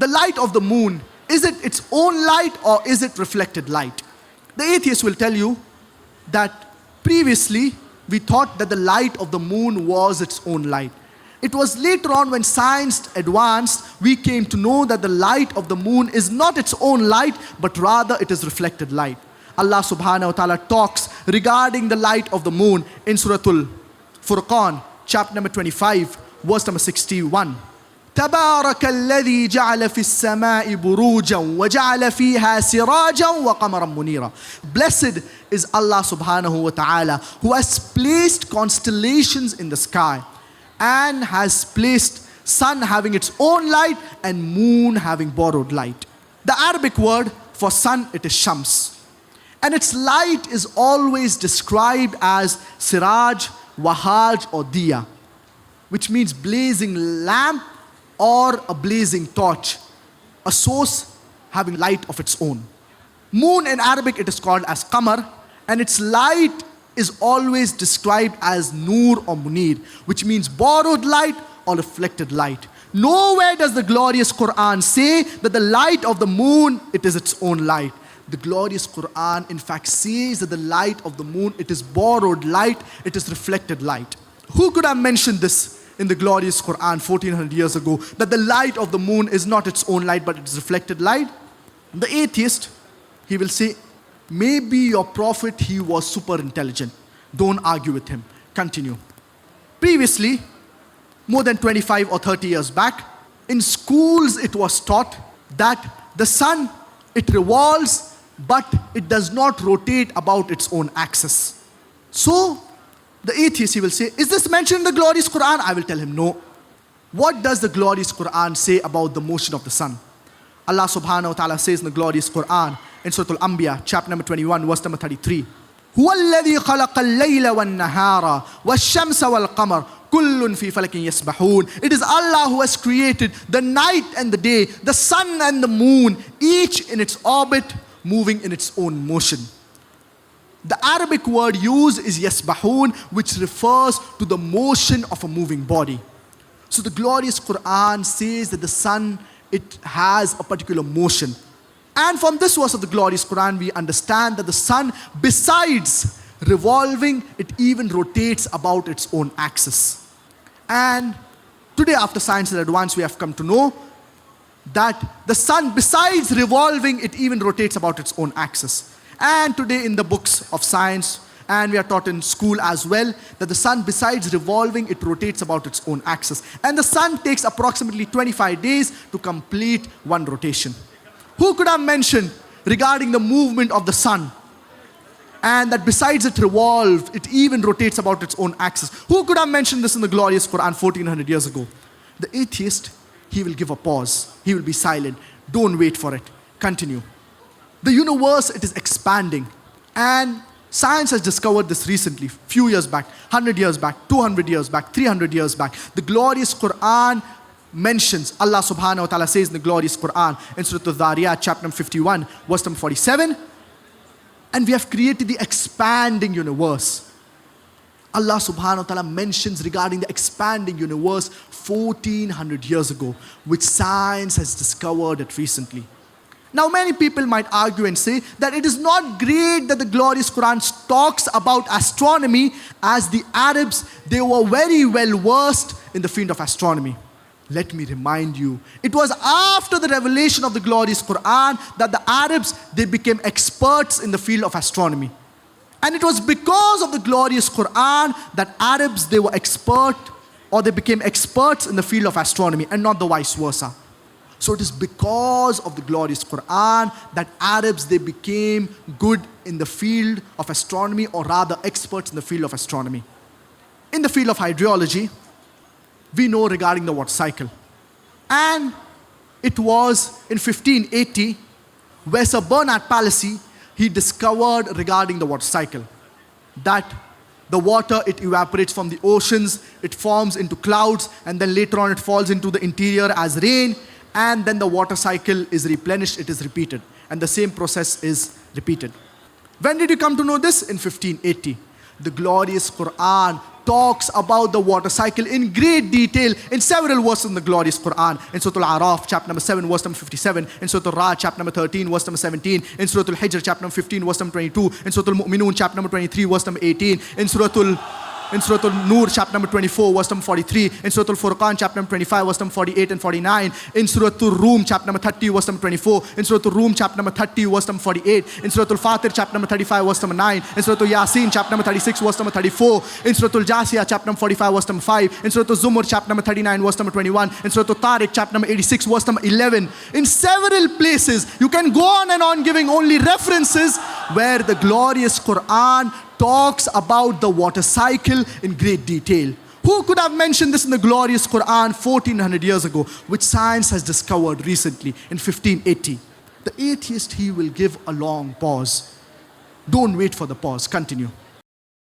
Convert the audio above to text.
The light of the moon, is it its own light or is it reflected light? The atheist will tell you that previously we thought that the light of the moon was its own light. It was later on when science advanced, we came to know that the light of the moon is not its own light, but rather it is reflected light. Allah subhanahu wa ta'ala talks regarding the light of the moon in Surah Al-Furqan, chapter number 25, verse number 61. تبارك الذي جعل في السماء بروجا وجعل فيها سراجا وقمرا منيرا. Blessed is Allah subhanahu wa ta'ala, who has placed constellations in the sky and has placed sun having its own light and moon having borrowed light. The Arabic word for sun, it is shams. And its light is always described as siraj, wahaj or diya, which means blazing lamp or a blazing torch, a source having light of its own. Moon in Arabic, it is called as qamar, and its light is always described as nur or munir, which means borrowed light or reflected light. Nowhere does the glorious Qur'an say that the light of the moon, it is its own light. The glorious Qur'an in fact says that the light of the moon, it is borrowed light, it is reflected light. Who could have mentioned this in the glorious Qur'an 1400 years ago, that the light of the moon is not its own light but it's reflected light? The atheist, he will say, maybe your prophet, he was super intelligent. Don't argue with him. Continue. Previously, more than 25 or 30 years back, in schools it was taught that the sun, it revolves, but it does not rotate about its own axis. So, the atheist, he will say, is this mentioned in the glorious Qur'an? I will tell him, no. What does the glorious Qur'an say about the motion of the sun? Allah subhanahu wa ta'ala says in the glorious Qur'an, in Surah Al-Anbiya, chapter number 21, verse number 33. هُوَ الَّذِي خَلَقَ اللَّيْلَ وَالنَّهَارَ وَالشَّمْسَ وَالْقَمَرَ كُلٌّ فِي فَلَكٍ يَسْبَحُونَ. It is Allah who has created the night and the day, the sun and the moon, each in its orbit, moving in its own motion. The Arabic word used is yasbahun, which refers to the motion of a moving body. So the glorious Qur'an says that the sun, it has a particular motion. And from this verse of the glorious Qur'an, we understand that the sun, besides revolving, it even rotates about its own axis. And today, after science and advance, we have come to know that the sun, besides revolving, it even rotates about its own axis. And today in the books of science, and we are taught in school as well, that the sun, besides revolving, it rotates about its own axis. And the sun takes approximately 25 days to complete one rotation. Who could have mentioned regarding the movement of the sun, and that besides it revolve, it even rotates about its own axis? Who could have mentioned this in the glorious Quran 1400 years ago? The atheist, he will give a pause. He will be silent. Don't wait for it. Continue. The universe, it is expanding. And science has discovered this recently, few years back, 100 years back, 200 years back, 300 years back. The glorious Quran mentions, Allah subhanahu wa ta'ala says in the glorious Quran, in Surah Al-Dhariyat, chapter number 51, verse number 47, and we have created the expanding universe. Allah subhanahu wa ta'ala mentions regarding the expanding universe 1400 years ago, which science has discovered it recently. Now many people might argue and say that it is not great that the glorious Quran talks about astronomy, as the Arabs, they were very well versed in the field of astronomy. Let me remind you, it was after the revelation of the glorious Quran that the Arabs, they became experts in the field of astronomy. And it was because of the glorious Quran that Arabs, they were expert, or they became experts in the field of astronomy, and not the vice versa. So it is because of the glorious Quran that Arabs, they became good in the field of astronomy, or rather experts in the field of astronomy. In the field of hydrology, we know regarding the water cycle. And it was in 1580 where Sir Bernard Palissy, he discovered regarding the water cycle that the water, it evaporates from the oceans, it forms into clouds, and then later on it falls into the interior as rain, and then the water cycle is replenished, it is repeated, and the same process is repeated. When did you come to know this? In 1580. The glorious Qur'an talks about the water cycle in great detail in several verses in the glorious Quran. In Surah Al-Araf, chapter number 7, verse number 57. In Surah Al-Ra'd, chapter number 13, verse number 17. In Surah Al-Hijr, chapter number 15, verse number 22. In Surah Al-Mu'minun, chapter number 23, verse number 18. In Surah Al-Nur, chapter number 24, verse number 43. In Surah Al-Furqan, chapter number 25, verse number 48 and 49. In Surah Al-Rum, chapter number 30, verse number 24. In Surah Al-Rum, chapter number 30, verse number 48. In Surah Al-Fatir, chapter number 35, verse number 9. In Surah Al-Yasin, chapter number 36, verse number 34. In Surah Al-Jasiyah, chapter number 45, verse number 5. In Surah Al-Zumur, chapter number 39, verse number 21. In Surah Al-Tariq, chapter number 86, verse number 11. In several places, you can go on and on giving only references where the glorious Quran talks about the water cycle in great detail. Who could have mentioned this in the glorious Quran 1400 years ago, which science has discovered recently in 1580? The atheist, he will give a long pause. Don't wait for the pause. Continue.